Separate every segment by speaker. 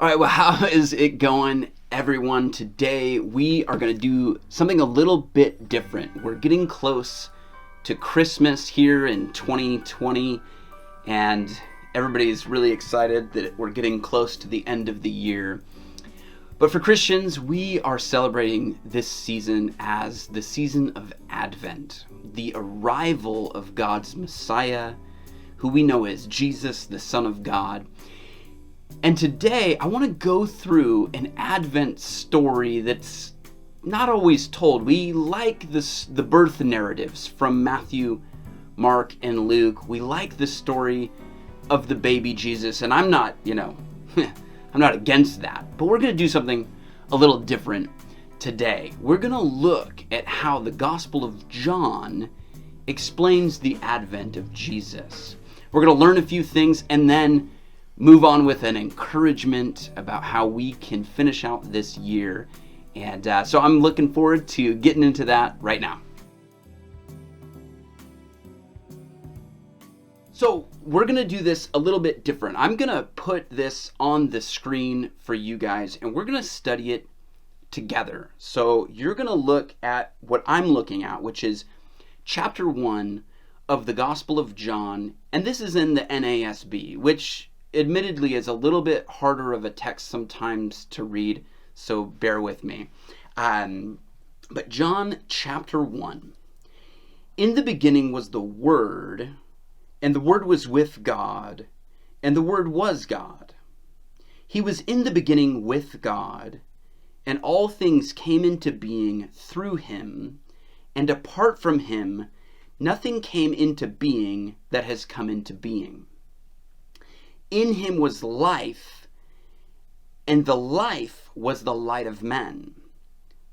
Speaker 1: All right, well, how is it going, everyone? Today we are going to do something a little bit different. We're getting close to Christmas here in 2020, and everybody's really excited that we're getting close to the end of the year. But for Christians, we are celebrating this season as the season of Advent, the arrival of God's Messiah, who we know as Jesus, the Son of God. And today, I want to go through an Advent story that's not always told. We like the birth narratives from Matthew, Mark, and Luke. We like the story of the baby Jesus, and I'm not, I'm not against that. But we're going to do something a little different today. We're going to look at how the Gospel of John explains the advent of Jesus. We're going to learn a few things and then move on with an encouragement about how we can finish out this year. And so I'm looking forward to getting into that right now. So we're going to do this a little bit different. I'm going to put this on the screen for you guys, and we're going to study it together. So you're going to look at what I'm looking at, which is chapter 1 of the Gospel of John. And this is in the NASB, which admittedly is a little bit harder of a text sometimes to read, so bear with me. But John chapter 1. In the beginning was the Word, and the Word was with God, and the Word was God. He was in the beginning with God, and all things came into being through him, and apart from him, nothing came into being that has come into being. In him was life, and the life was the light of men.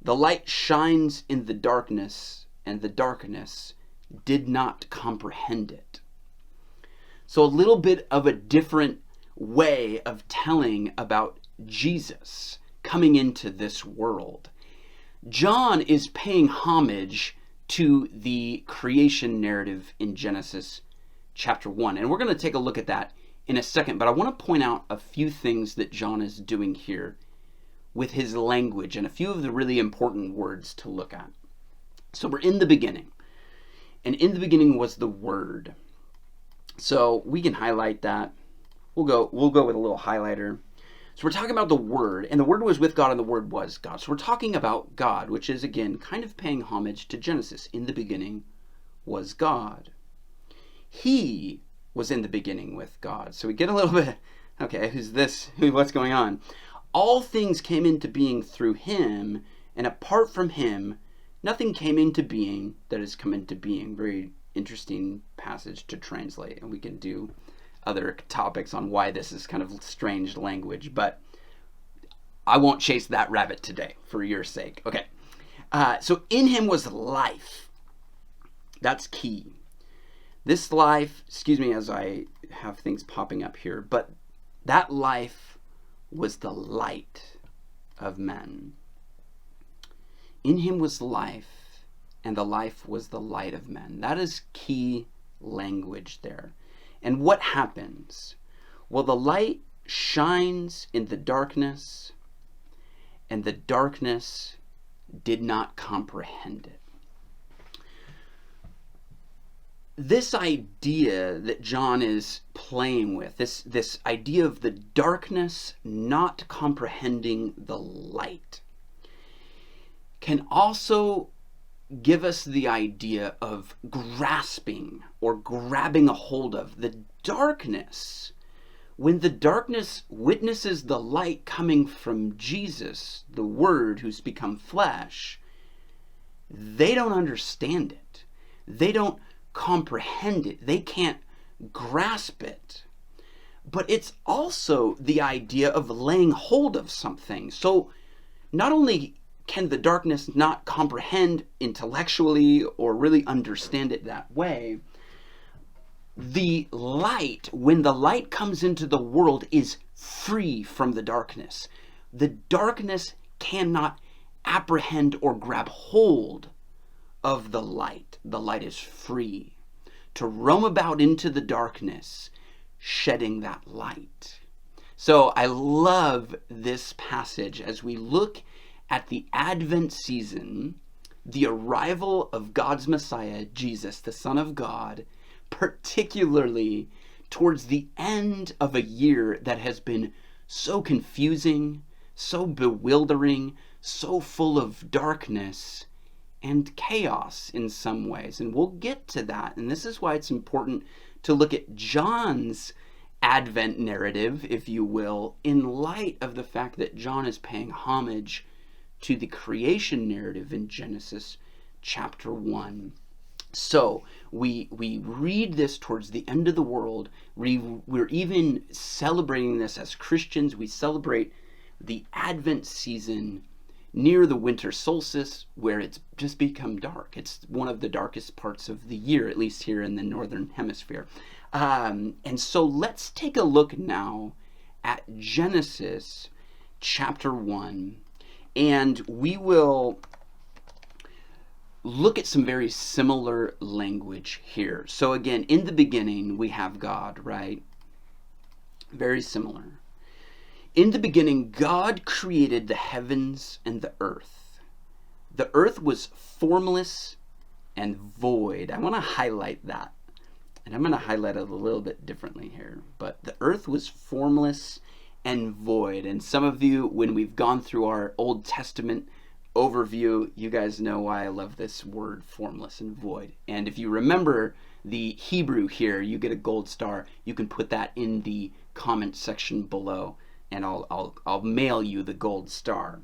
Speaker 1: The light shines in the darkness, and the darkness did not comprehend it. So a little bit of a different way of telling about Jesus coming into this world. John is paying homage to the creation narrative in Genesis chapter 1, and we're going to take a look at that in a second, but I want to point out a few things that John is doing here with his language and a few of the really important words to look at. So we're in the beginning, and in the beginning was the Word. So we can highlight that. We'll go with a little highlighter. So we're talking about the Word, and the Word was with God, and the Word was God. So we're talking about God, which is, again, kind of paying homage to Genesis. In the beginning was God. He was in the beginning with God. So we get a little bit, okay, who's this? What's going on? All things came into being through him, and apart from him, nothing came into being that has come into being. Very interesting passage to translate, and we can do other topics on why this is kind of strange language, but I won't chase that rabbit today for your sake. Okay, so in him was life. That's key. This life, excuse me as I have things popping up here, but that life was the light of men. In him was life, and the life was the light of men. That is key language there. And what happens? Well, the light shines in the darkness, and the darkness did not comprehend it. This idea that John is playing with, this idea of the darkness not comprehending the light, can also give us the idea of grasping or grabbing a hold of the darkness. When the darkness witnesses the light coming from Jesus, the Word who's become flesh, they don't understand it. They don't comprehend it. They can't grasp it. But it's also the idea of laying hold of something. So not only can the darkness not comprehend intellectually or really understand it that way, the light, when the light comes into the world, is free from the darkness. The darkness cannot apprehend or grab hold of the light. The light is free to roam about into the darkness, shedding that light. So I love this passage as we look at the Advent season, the arrival of God's Messiah, Jesus, the Son of God, particularly towards the end of a year that has been so confusing, so bewildering, so full of darkness and chaos in some ways. And we'll get to that. And this is why it's important to look at John's Advent narrative, if you will, in light of the fact that John is paying homage to the creation narrative in Genesis chapter 1. So we read this towards the end of the world. We're even celebrating this as Christians. We celebrate the Advent season near the winter solstice, where it's just become dark. It's one of the darkest parts of the year, at least here in the northern hemisphere. And so let's take a look now at Genesis chapter 1, and we will look at some very similar language here. So again, in the beginning, we have God, right? Very similar. In the beginning, God created the heavens and the earth. The earth was formless and void. I want to highlight that. And I'm going to highlight it a little bit differently here. But the earth was formless and void. And some of you, when we've gone through our Old Testament overview, you guys know why I love this word, formless and void. And if you remember the Hebrew here, you get a gold star. You can put that in the comment section below, and I'll mail you the gold star.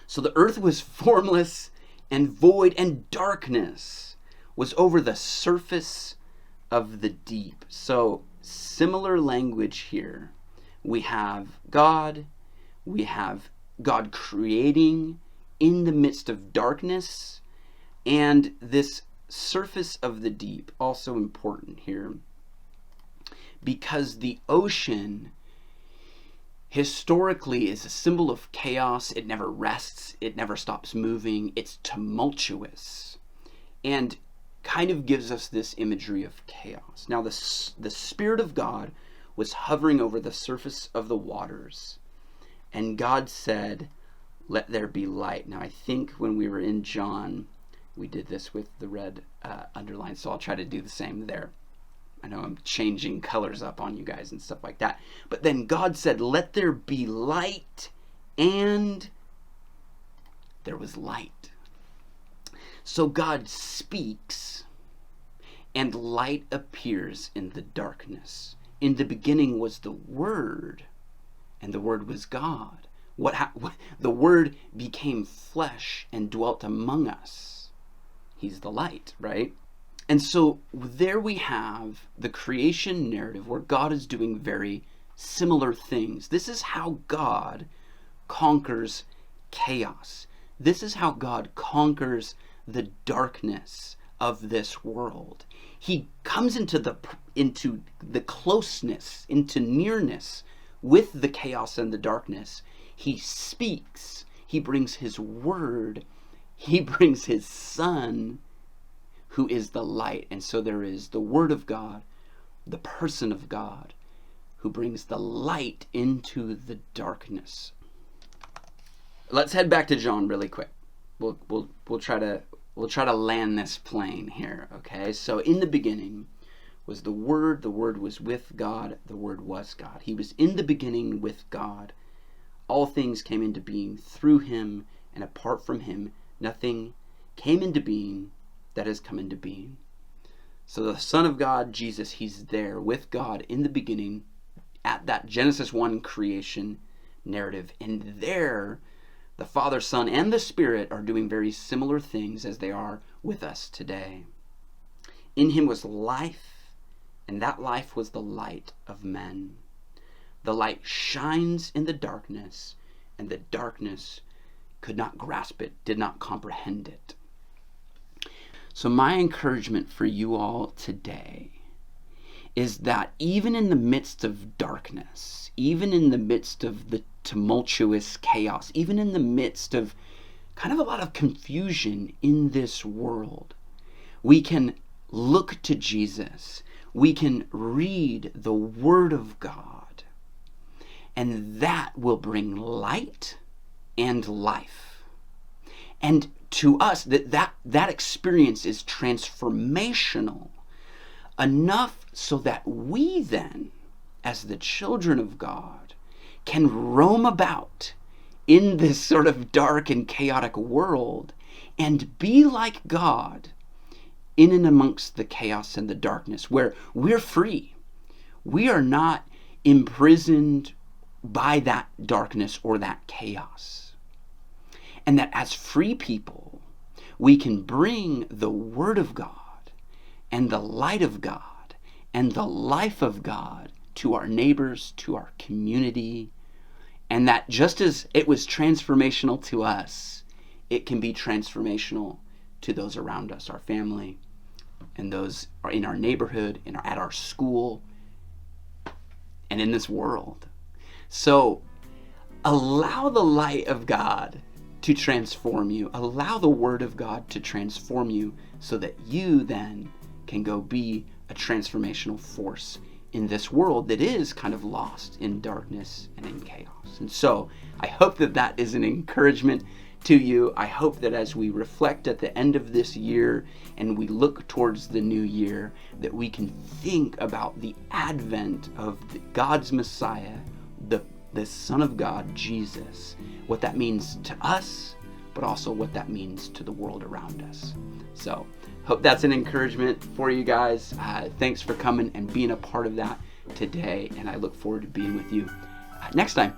Speaker 1: So the earth was formless and void, and darkness was over the surface of the deep. So similar language here. We have God creating in the midst of darkness, and this surface of the deep, also important here, because the ocean historically is a symbol of chaos. It never rests, it never stops moving, it's tumultuous, and kind of gives us this imagery of chaos. Now the Spirit of God was hovering over the surface of the waters, and God said, "Let there be light." Now I think when we were in John, we did this with the red underline, so I'll try to do the same there. I know I'm changing colors up on you guys and stuff like that. But then God said, "Let there be light," and there was light. So God speaks, and light appears in the darkness. In the beginning was the Word, and the Word was God. The Word became flesh and dwelt among us. He's the light, right? And so there we have the creation narrative where God is doing very similar things. This is how God conquers chaos. This is how God conquers the darkness of this world. He comes into the closeness, into nearness with the chaos and the darkness. He speaks. He brings his word. He brings his Son, who is the light. And so there is the Word of God, the person of God, who brings the light into the darkness. Let's head back to John really quick. We'll try to land this plane here, okay? So in the beginning was the Word was with God, the Word was God. He was in the beginning with God. All things came into being through him, and apart from him, nothing came into being that has come into being. So the Son of God, Jesus, he's there with God in the beginning at that Genesis 1 creation narrative. And there, the Father, Son, and the Spirit are doing very similar things as they are with us today. In him was life, and that life was the light of men. The light shines in the darkness, and the darkness could not grasp it, did not comprehend it. So my encouragement for you all today is that even in the midst of darkness, even in the midst of the tumultuous chaos, even in the midst of kind of a lot of confusion in this world, we can look to Jesus. We can read the Word of God. And that will bring light and life. And to us, that experience is transformational enough so that we then, as the children of God, can roam about in this sort of dark and chaotic world and be like God in and amongst the chaos and the darkness, where we're free. We are not imprisoned by that darkness or that chaos. And that as free people, we can bring the Word of God and the light of God and the life of God to our neighbors, to our community, and that just as it was transformational to us, it can be transformational to those around us, our family, and those are in our neighborhood, at our school, and in this world. So allow the light of God to transform you. Allow the Word of God to transform you so that you then can go be a transformational force in this world that is kind of lost in darkness and in chaos. And so I hope that is an encouragement to you. I hope that as we reflect at the end of this year and we look towards the new year, that we can think about the advent of God's Messiah, the Son of God, Jesus, what that means to us, but also what that means to the world around us. So hope that's an encouragement for you guys. Thanks for coming and being a part of that today, and I look forward to being with you next time.